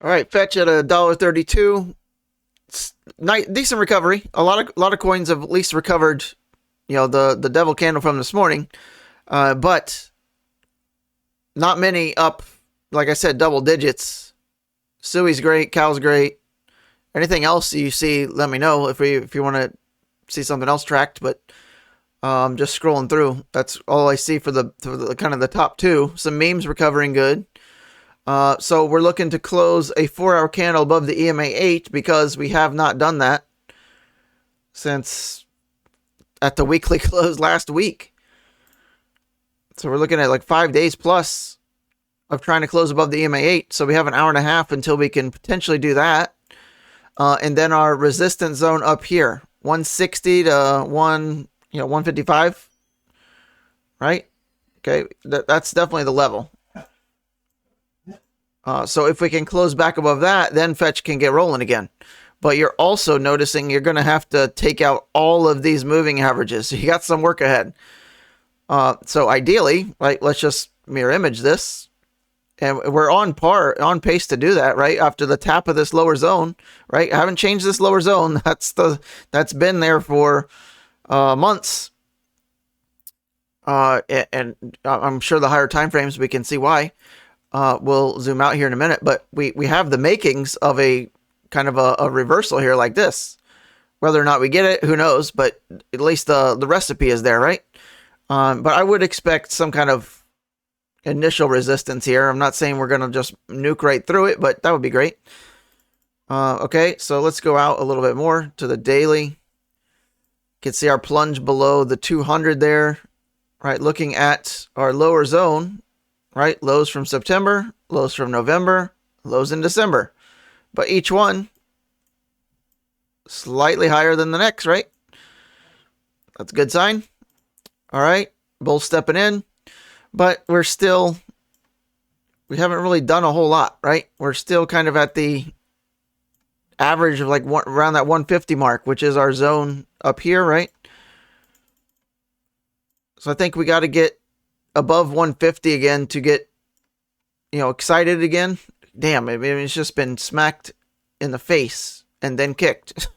All right, fetch at $1.32. Nice, decent recovery. A lot of coins have at least recovered, the devil candle from this morning, but not many up. Like I said, double digits. Sui's great. Cal's great. Anything else you see, let me know if you want to see something else tracked. But just scrolling through, that's all I see for the kind of the top two. Some memes recovering good. So we're looking to close a 4-hour candle above the EMA 8 because we have not done that since at the weekly close last week. So we're looking at like 5 days plus of trying to close above the EMA 8. So we have an hour and a half until we can potentially do that. And then our resistance zone up here, 160 to 155, right? Okay, that's definitely the level. So if we can close back above that, then fetch can get rolling again. But you're also noticing you're going to have to take out all of these moving averages. So you got some work ahead. So ideally, right, let's just mirror image this. And we're on pace to do that, right? After the tap of this lower zone, right? I haven't changed this lower zone. That's been there for months. And I'm sure the higher time frames, we can see why. We'll zoom out here in a minute, but we have the makings of a kind of a reversal here like this. Whether or not we get it, who knows, but at least the recipe is there, right? But I would expect some kind of initial resistance here. I'm not saying we're going to just nuke right through it, but that would be great. Okay, so let's go out a little bit more to the daily. You can see our plunge below the 200 there, right? Looking at our lower zone, right? Lows from September, lows from November, lows in December. But each one slightly higher than the next, right? That's a good sign. All right, bull stepping in. But we haven't really done a whole lot, right? We're still kind of at the average of like around that 150 mark, which is our zone up here, right? So I think we got to get above 150 again to get, excited again. Damn, I mean, it's just been smacked in the face and then kicked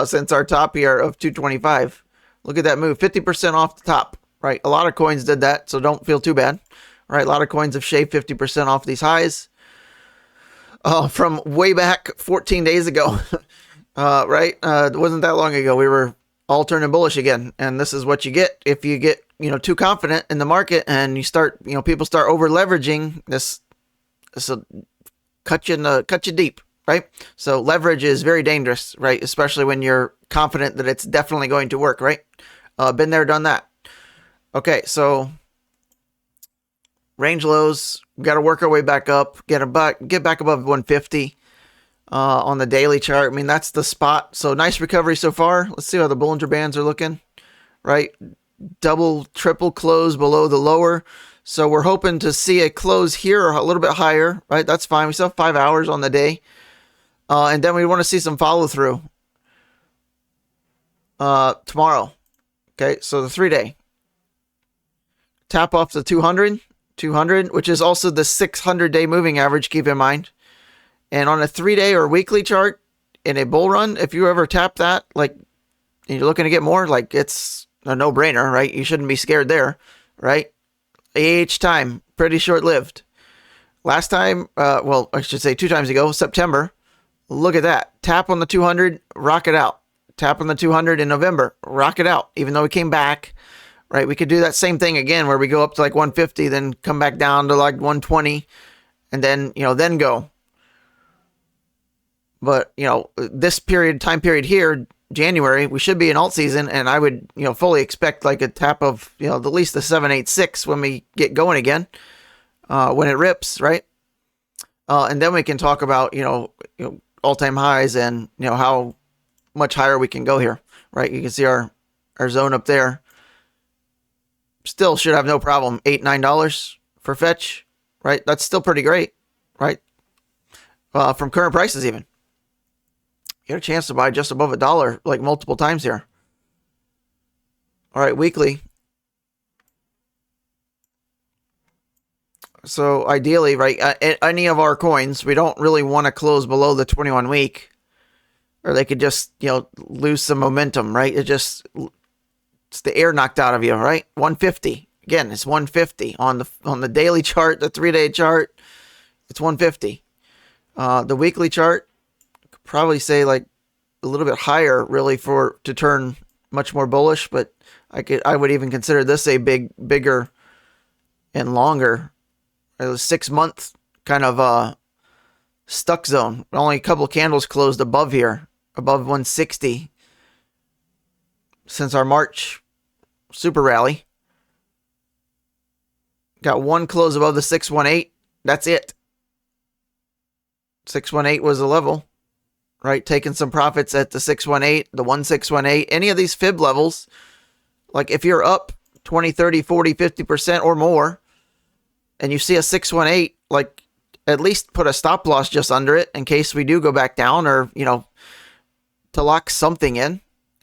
since our top here of 225. Look at that move, 50% off the top, right? A lot of coins did that, so don't feel too bad, right? A lot of coins have shaved 50% off these highs from way back 14 days ago, right? It wasn't that long ago. We were all turning bullish again, and this is what you get if you get too confident in the market and you start people start over leveraging this. So cut you deep, right? So leverage is very dangerous, right? Especially when you're confident that it's definitely going to work, right? Been there, done that. Okay, so range lows, we got to work our way back up, get back above 150 on the daily chart. I mean, that's the spot. So nice recovery so far. Let's see how the Bollinger Bands are looking, right? Double, triple close below the lower. So we're hoping to see a close here a little bit higher, right? That's fine. We still have 5 hours on the day. And then we want to see some follow through tomorrow. Okay, so the 3-day. Tap off the 200, which is also the 600-day moving average, keep in mind. And on a 3-day or weekly chart in a bull run, if you ever tap that, like, and you're looking to get more, like, it's a no-brainer, right? You shouldn't be scared there, right? AH time, pretty short-lived. Last time, well, I should say 2 times ago, September, look at that. Tap on the 200, rock it out. Tap on the 200 in November, rock it out. Even though we came back, right? We could do that same thing again where we go up to like 150, then come back down to like 120, and then, then go. But, this time period here, January, we should be in alt season, and I would, fully expect like a tap of, at least the 786 when we get going again, when it rips, right? And then we can talk about, all-time highs and, how much higher we can go here, right? You can see our zone up there. Still should have no problem. $8-9 for fetch, right? That's still pretty great, right? From current prices even. You get a chance to buy just above $1 like multiple times here. All right, weekly. So ideally, right, any of our coins, we don't really want to close below the 21 week, or they could just, lose some momentum, right? It's the air knocked out of you, right? 150. Again, it's 150 on the daily chart, the 3-day chart. It's 150. The weekly chart, could probably say like a little bit higher, really, to turn much more bullish. But I would even consider this a bigger and longer, 6-month kind of stuck zone. Only a couple of candles closed above here, above 160 since our March super rally. Got one close above the 618. That's it. 618 was the level, right? Taking some profits at the 618, the 1618, any of these fib levels. Like if you're up 20, 30, 40, 50% or more, and you see a 618, like at least put a stop loss just under it in case we do go back down, or, to lock something in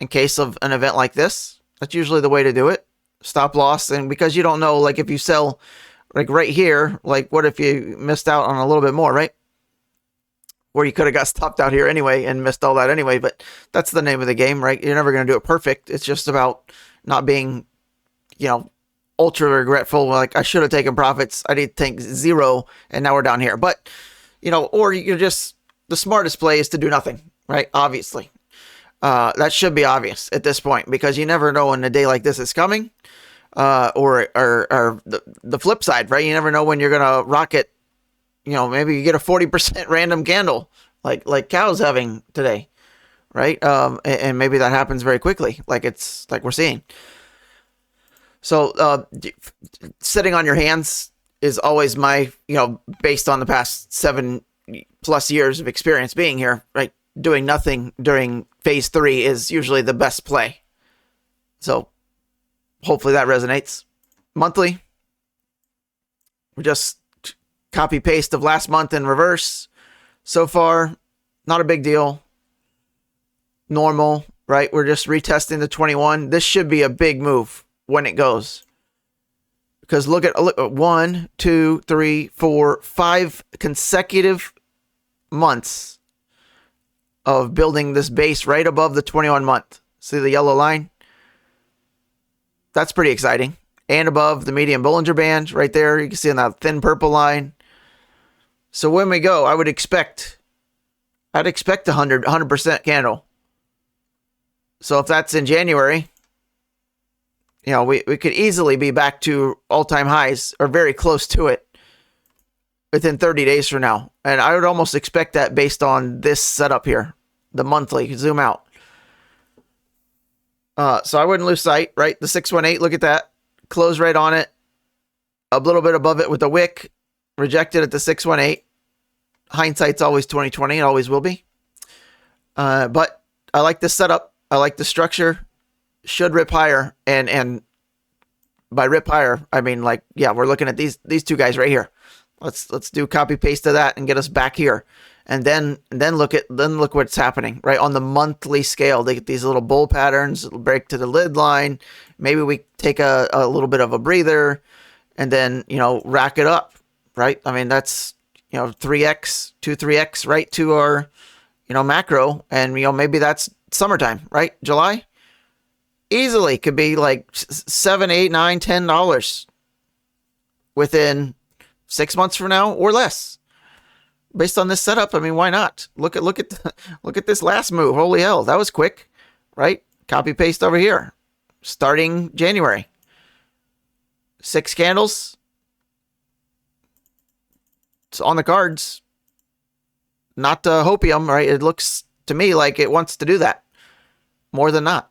case of an event like this. That's usually the way to do it. Stop loss. And because you don't know, like if you sell like right here, like what if you missed out on a little bit more, right? Or you could have got stopped out here anyway and missed all that anyway, but that's the name of the game, right? You're never going to do it perfect. It's just about not being, ultra regretful. Like I should have taken profits. I did take 0 and now we're down here. But, or you're just, the smartest play is to do nothing, right? Obviously. That should be obvious at this point, because you never know when a day like this is coming, or the flip side, right? You never know when you're going to rocket. Maybe you get a 40% random candle like Cow's having today, right? And maybe that happens very quickly, like we're seeing. So sitting on your hands is always my, based on the past 7+ years of experience being here, right? Doing nothing during phase 3 is usually the best play. So hopefully that resonates. Monthly, we just copy paste of last month in reverse. So far, not a big deal. Normal, right? We're just retesting the 21. This should be a big move when it goes. Because look at 1, 2, 3, 4, 5 consecutive months of building this base right above the 21 month. See the yellow line? That's pretty exciting. And above the median Bollinger Band right there. You can see on that thin purple line. So when we go, I'd expect a 100% candle. So if that's in January, we could easily be back to all-time highs or very close to it within 30 days from now. And I would almost expect that based on this setup here, the monthly. Zoom out. So I wouldn't lose sight, right? The 618, look at that. Close right on it. A little bit above it with a wick. Rejected at the 618. Hindsight's always 20/20. It always will be. But I like this setup. I like the structure. Should rip higher. And by rip higher, I mean we're looking at these two guys right here. Let's do copy paste of that and get us back here. And then look what's happening, right? On the monthly scale, they get these little bull patterns. It'll break to the lid line. Maybe we take a little bit of a breather and then, rack it up, right? I mean, that's, 3x, 3x, right to our, macro. And, maybe that's summertime, right? July. Easily could be like $7, $8, $9, $10 within 6 months from now or less. Based on this setup, I mean, why not? Look at this last move. Holy hell, that was quick, right? Copy paste over here, starting January. 6 candles. It's on the cards. Not hopium, right? It looks to me like it wants to do that more than not.